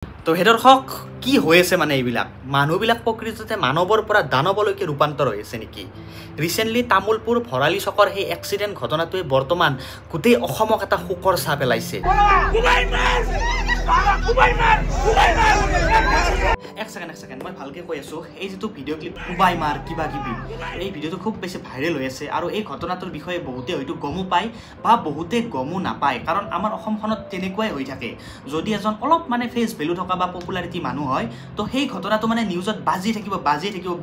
তো হে দৰ্শক কি হৈ আছে মানে এইবিলাক মানুহবিলাক প্ৰকৃততে মানৱৰ পৰা দানৱলৈকে ৰূপান্তৰ হৈ আছে নেকি ৰিসেন্টলি তামুলপুৰ ভৰালি চকৰ সেই এক্সিডেন্ট ঘটনাটোৱে বৰ্তমান গোটেই অসমক এটা শোকৰ ছাঁ পেলাইছে এক সেকেন্ড মই ভালকে কৈ আছো এই যেটো ভিডিও ক্লিপ কুবাই মাৰ কিবা কিবি এই ভিডিওটো খুব বেছি ভাইৰেল হৈ আছে আৰু এই ঘটনাটোৰ বিষয়ে বহুতে হয়তো গমো পায় বা বহুতে গমো নাপায় কাৰণ আমাৰ অসমখনত তেনেকুৱাই হৈ থাকে যদি এজন অলপ মানে ফেস ভ্যালু থকা বা পপুলাৰিটি মানুহ হয় তো সেই ঘটনাটো মানে নিউজত বাজি থাকিব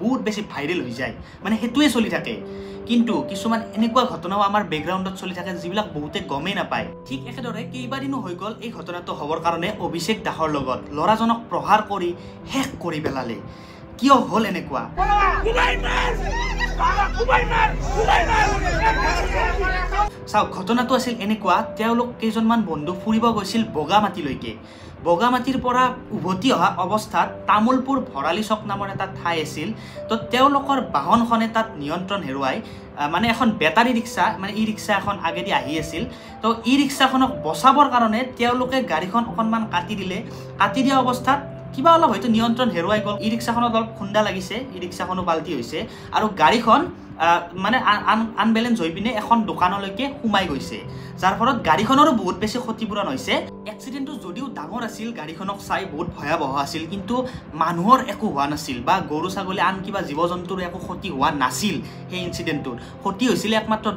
বহুত বেছি ভাইৰেল হৈ যায় মানে হেতুৱে চলি থাকে কিন্তু কিছুমান এনেকুৱা ঘটনাও আমাৰ ব্যাকগ্ৰাউণ্ডত চলি থাকে যিবিলাক বহুতে গমেই নাপায় ঠিক একেদৰে কেইবাদিনো হৈ গল এই ঘটনাটো হবৰ কাৰণে অভিষেক দাসৰ লগত লৰাজনক প্ৰহাৰ কৰি হেক কৰি পেলালে কিয় হল এনেকুৱা চাওক ঘটনাটো আছিল এনেকুৱা তেওঁলোক কেইজনমান বন্ধু ফুৰিব গৈছিল বগামাটিলৈকে বগামাটিৰ পৰা উভতি অহা অৱস্থাত তামুলপুৰ ভৰালি চক নামৰ এটা ঠাই আছিল তো তেওঁলোকৰ বাহনখনে তাত নিয়ন্ত্ৰণ হেৰুৱাই মানে এখন বেটাৰী ৰিক্সা মানে ই ৰিক্সা এখন আগেদি আহি আছিল তো ই ৰিক্সাখনক বচাবৰ কাৰণে তেওঁলোকে গাড়ীখন অকনমান কাটি দিয়া অৱস্থাত কিবা অলপ হয়তো নিয়ন্ত্ৰণ হেৰুৱাই গল ই ৰিক্সাখনত অলপ খুন্দা লাগিছে ই ৰিক্সাখনো পাল্টি হৈছে আৰু গাড়ীখন মানে আনবেলেন্স হৈ পিনে এখন দোকানলৈকে সোমাই গৈছে যাৰ ফলত গাড়ীখনৰো বহুত বেছি ক্ষতিপূৰণ হৈছে এক্সিডেন্টটো যদিও ডাঙৰ আছিল গাড়ীখনক চাই বহুত ভয়াবহ আছিল কিন্তু মানুহৰ একো হোৱা নাছিল বা গৰু ছাগলী আন কিবা জীৱ-জন্তুৰ একো ক্ষতি হোৱা নাছিল সেই ইনসিডেন্টটোৰ ক্ষতি হৈছিল একমাত্ৰ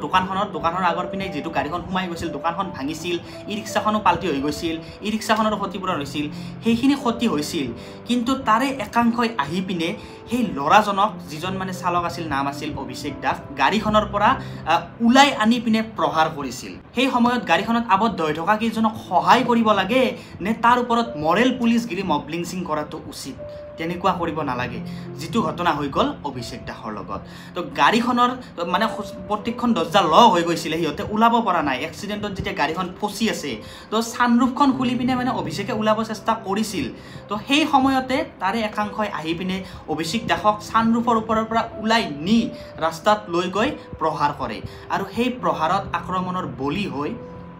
দোকানৰ আগৰ পিনে যেটো গাড়ীখন সোমাই গৈছিল দোকানখন ভাঙিছিল ই ৰিক্সাখনো পাল্টি হৈ গৈছিল ই ৰিক্সাখনৰ ক্ষতিপূৰণ হৈছিল সেইখিনি ক্ষতি হৈছিল কিন্তু তাৰে একাংশই আহি পিনে সেই লৰাজনক যিজন মানে চালক আছিল নাম আছিল অভিষেক দাস গাড়ীখনৰ পৰা উলাই আনি পিনে প্ৰহাৰ কৰিছিল সেই সময়ত গাড়ীখনত আবদ্ধ হৈ থকা কেইজনক সহায় কৰিব লাগে নে তাৰ ওপৰত মৰেল পুলিচগিৰি মবলিংচিং কৰাটো উচিত তেনেকুৱা কৰিব নালাগে যেটো ঘটনা হৈ গল অভিষেক দাসৰ লগত তো গাড়ীখনৰ মানে প্ৰত্যেকখন দৰ্জা লক হৈ গৈছিল হিয়তে উলাব পৰা নাই এক্সিডেন্টত যেতিয়া গাড়ীখন ফসি আছে তো সানৰুফখন খুলি পিনে মানে অভিষেকে উলাব চেষ্টা কৰিছিল তো সেই সময়তে তাৰে একাংশই আহি পিনে অভিষেক দাসক সানৰুফৰ ওপৰৰ পৰা উলাই নি ৰাস্তাত লৈ গৈ প্ৰহাৰ কৰে আৰু সেই প্ৰহাৰত আক্ৰমণৰ বলি হৈ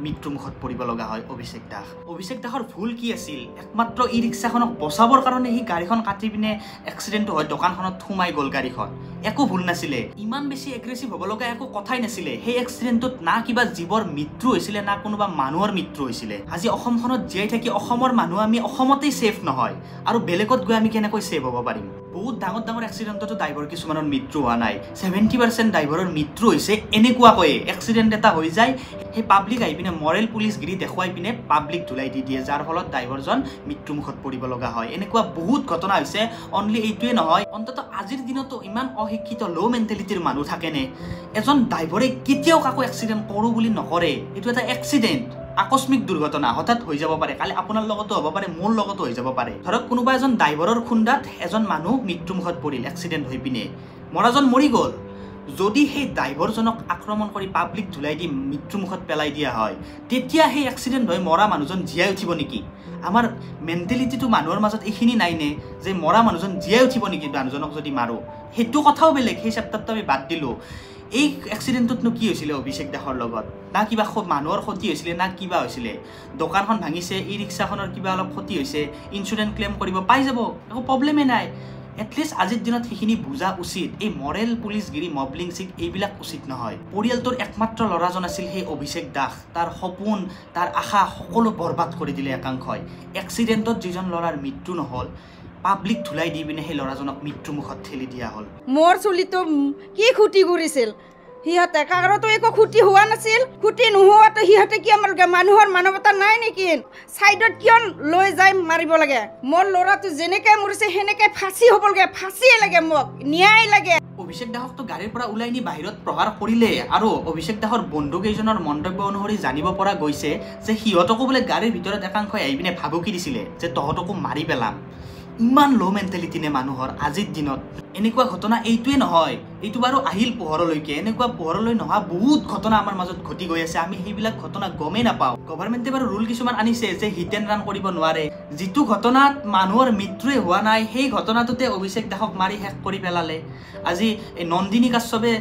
মৃত্যুমুখত পৰিব লগা হয় অভিষেক দাসৰ ভুল কি আছিল একমাত্ৰ ই ৰিক্সাখনক বচাবৰ কাৰণে হি গাড়ীখন কাটি পিনে এক্সিডেন্টটো হয় দোকানখনত সোমাই গল গাড়ীখন একো ভুল নাছিলে ইমান বেছি এগ্ৰেছিভ হ'ব লগা একো কথাই নাছিলে সেই এক্সিডেন্টত না কিবা জীৱৰ মৃত্যু হৈছিলে না কোনোবা মানুহৰ মৃত্যু হৈছিলে আজি অসমখনত জীয়াই থাকি অসমৰ মানুহ আমি অসমতেই সেফ নহয় আৰু বেলেগত গৈ আমি কেনেকৈ সেফ হ'ব পাৰিম বহুত ডাঙৰ এক্সিডেন্টতো ড্ৰাইভাৰ কিছুমানৰ মৃত্যু হোৱা নাই 70% ড্ৰাইভাৰৰ মৃত্যু হৈছে এনেকুৱাকৈ এক্সিডেন্ট এটা হৈ যায় সেই পাব্লিক আহি পিনে মৰেল পুলিচগিৰি দেখুৱাই পিনে পাব্লিক ধুলাই দি দিয়ে যাৰ ফলত ড্ৰাইভাৰজন মৃত্যুমুখত পৰিব লগা হয় এনেকুৱা বহুত ঘটনা হৈছে অনলি এইটোৱে নহয় অন্তত আজিৰ দিনতো ইমান অশিক্ষিত লো মেন্টেলিটিৰ মানুহ থাকেনে এজন ড্ৰাইভাৰে কেতিয়াও কাকো এক্সিডেন্ট কৰো বুলি নকৰে এইটো এটা এক্সিডেন্ট আকস্মিক দুৰ্ঘটনা হঠাৎ হৈ যাব পাৰে কালি আপোনাৰ লগতো হ'ব পাৰে মোৰ লগতো হৈ যাব পাৰে ধৰক কোনোবা এজন ড্ৰাইভাৰৰ খুন্দাত এজন মানুহ মৃত্যুমুখত পৰিল এক্সিডেন্ট হৈ পিনে মৰাজন মৰি গল যদি সেই ড্ৰাইভাৰজনক আক্ৰমণ কৰি পাব্লিক ধুলাই দি মৃত্যুমুখত পেলাই দিয়া হয় তেতিয়া সেই এক্সিডেন্ট হৈ মৰা মানুহজন জীয়াই উঠিব নেকি আমাৰ মেন্টেলিটিটো মানুহৰ মাজত এইখিনি নাই নে যে মৰা মানুহজন জীয়াই উঠিব নেকি মানুহজনক যদি মাৰো হেতু কথাও বেলেগ সেই চেপ্টাৰটো আমি বাদ দিলো এই এক্সিডেন্টতনো কি হৈছিল অভিষেক দাসৰ লগত না কিবা মানুহৰ ক্ষতি হৈছিল না কিবা হৈছিল দোকানখন ভাঙিছে ই ৰিক্সাখনৰ কিবা অলপ ক্ষতি হৈছে ইনস্যুৰেন্স ক্লেম কৰিব পাই যাব একো প্ৰবলেমে নাই এটলিষ্ট আজিৰ দিনত সেইখিনি বুজা উচিত এই মৰেল পুলিচগিৰি মবলিংচিং এইবিলাক উচিত নহয় পৰিয়ালটোৰ একমাত্ৰ লৰাজন আছিল সেই অভিষেক দাস তাৰ সপোন তাৰ আশা সকলো বৰবাদ কৰি দিলে একাংশই এক্সিডেন্টত যিজন লৰাৰ মৃত্যু নহল পাব্লিক ধুলাই দি পিনে সেই লৰাজনক মৃত্যুমুখত ঠেলি দিয়া হল মোৰ চুলিটো কি খুটি কৰিছিল হিহতে কাগৰতো একো খুটি হোৱা নাছিল খুটি নোহোৱাতে হিহতে কি আমাৰ মানুহৰ মানৱতা নাই নেকি সাইডত কিয় লৈ যাই মাৰিব লাগে মোৰ লৰাটো যেনেকৈ মৰিছে হেনেকৈ ফাঁসি হ'ব লাগে ফাঁসিয়ে লাগে মোক ন্যায় লাগে অভিষেক দাসকতো গাড়ীৰ পৰা ওলাই নি বাহিৰত প্ৰহাৰ কৰিলে আৰু অভিষেক দাসৰ বন্ধু কেইজনৰ মন্তব্য অনুসৰি জানিব পৰা গৈছে যে সিহঁতকো বোলে গাড়ীৰ ভিতৰত একাংশই আহি পিনে ভাবুকি দিছিলে যে তহঁতকো মাৰি পেলাম ইমান লো মেন্টেলিটি নে মানুহৰ আজিৰ দিনত এনেকুৱা ঘটনা এইটোৱে নহয়, এইটো বাৰু আহিল পোহৰলৈকে, এনেকুৱা পোহৰলৈ নহা বহুত ঘটনা আমাৰ মাজত ঘটি গৈ আছে, আমি সেইবিলাক ঘটনা গমেই নাপাওঁ। গভৰ্ণমেণ্টে বাৰু ৰুল কিছুমান আনিছে যে হিট এণ্ড ৰান কৰিব নোৱাৰে, যিটো ঘটনাত মানুহৰ মৃত্যুৱে হোৱা নাই সেই ঘটনাটোতে অভিষেক দাসক মাৰি শেষ কৰি পেলালে। আজি এই নন্দিনী কাশ্যপে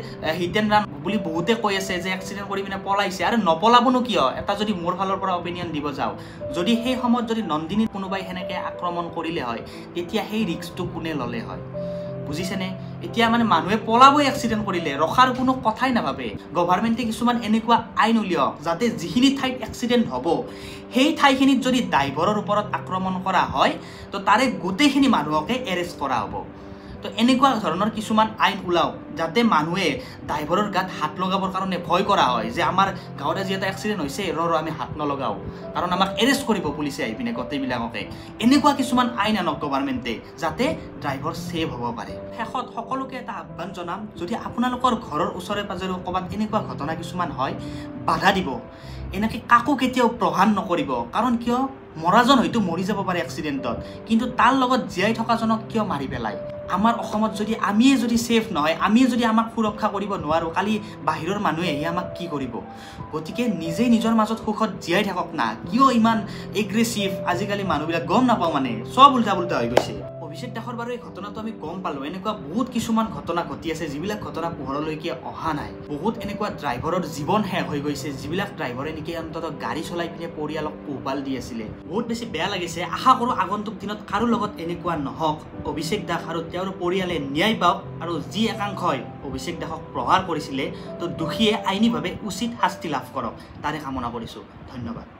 হিট এণ্ড ৰান বুলি বহুতে কৈ আছে যে এক্সিডেণ্ট কৰি পিনে পলাইছে, আৰু নপলাবনো কিয়? এটা যদি মোৰ ফালৰ পৰা অপিনিয়ন দিব যাওঁ, যদি সেই সময়ত যদি নন্দিনীত কোনোবাই সেনেকৈ আক্ৰমণ কৰিলে হয় তেতিয়া সেই ৰিস্কটো কোনে ল'লে হয়? বুজিছেনে? এতিয়া মানে মানুহে পলাবই এক্সিডেণ্ট কৰিলে, ৰখাৰ কোনো কথাই নাভাবে। গভৰ্ণমেণ্টে কিছুমান এনেকুৱা আইন উলিয়াওক যাতে যিখিনি ঠাইত এক্সিডেণ্ট হ'ব সেই ঠাইখিনিত যদি ড্ৰাইভাৰৰ ওপৰত আক্ৰমণ কৰা হয় তো তাৰে গোটেইখিনি মানুহকে এৰেষ্ট কৰা হ'ব। তো এনেকুৱা ধৰণৰ কিছুমান আইন ওলাওক যাতে মানুহে ড্ৰাইভাৰৰ গাত হাত লগাবৰ কাৰণে ভয় কৰা হয় যে আমাৰ গাঁৱত আজি এটা এক্সিডেণ্ট হৈছে, আমি হাত নলগাওঁ কাৰণ আমাক এৰেষ্ট কৰিব পুলিচে আহি পিনে গোটেইবিলাককে। এনেকুৱা কিছুমান আইন আনক গভৰ্ণমেণ্টে যাতে ড্ৰাইভাৰ ছেভ হ'ব পাৰে। শেষত সকলোকে এটা আহ্বান জনাম, যদি আপোনালোকৰ ঘৰৰ ওচৰে পাজৰে ক'ৰবাত এনেকুৱা ঘটনা কিছুমান হয় বাধা দিব, এনেকৈ কাকো কেতিয়াও প্ৰহান নকৰিব। কাৰণ কিয়? মৰাজন হয়তো মৰি যাব পাৰে এক্সিডেণ্টত, কিন্তু তাৰ লগত জীয়াই থকাজনক কিয় মাৰি পেলায়? আমাৰ অসমত যদি আমিয়ে যদি ছেফ নহয়, আমিয়ে যদি আমাক সুৰক্ষা কৰিব নোৱাৰোঁ, কালি বাহিৰৰ মানুহে আহি আমাক কি কৰিব? গতিকে নিজেই নিজৰ মাজত সুখত জীয়াই থাকক না। কিয় ইমান এগ্ৰেছিভ আজিকালি মানুহবিলাক গম নাপাওঁ, মানে চব উল্টা পুল্টা হৈ গৈছে। অভিষেক দাসৰ বাৰু এই ঘটনাটো আমি গম পালোঁ, এনেকুৱা বহুত কিছুমান ঘটনা ঘটি আছে যিবিলাক ঘটনা পোহৰলৈকে অহা নাই। বহুত এনেকুৱা ড্ৰাইভাৰৰ জীৱন শেষ হৈ গৈছে, যিবিলাক ড্ৰাইভাৰে নেকি অন্ততঃ গাড়ী চলাই পিনে পৰিয়ালক পোহপাল দি আছিলে। বহুত বেছি বেয়া লাগিছে। আশা কৰোঁ আগন্তুক দিনত কাৰো লগত এনেকুৱা নহওক, অভিষেক দাস আৰু তেওঁৰ পৰিয়ালে ন্যায় পাওক, আৰু যি একাংশই অভিষেক দাসক প্ৰহাৰ কৰিছিলে তো দোষীয়ে আইনীভাৱে উচিত শাস্তি লাভ কৰক, তাৰে কামনা কৰিছোঁ। ধন্যবাদ।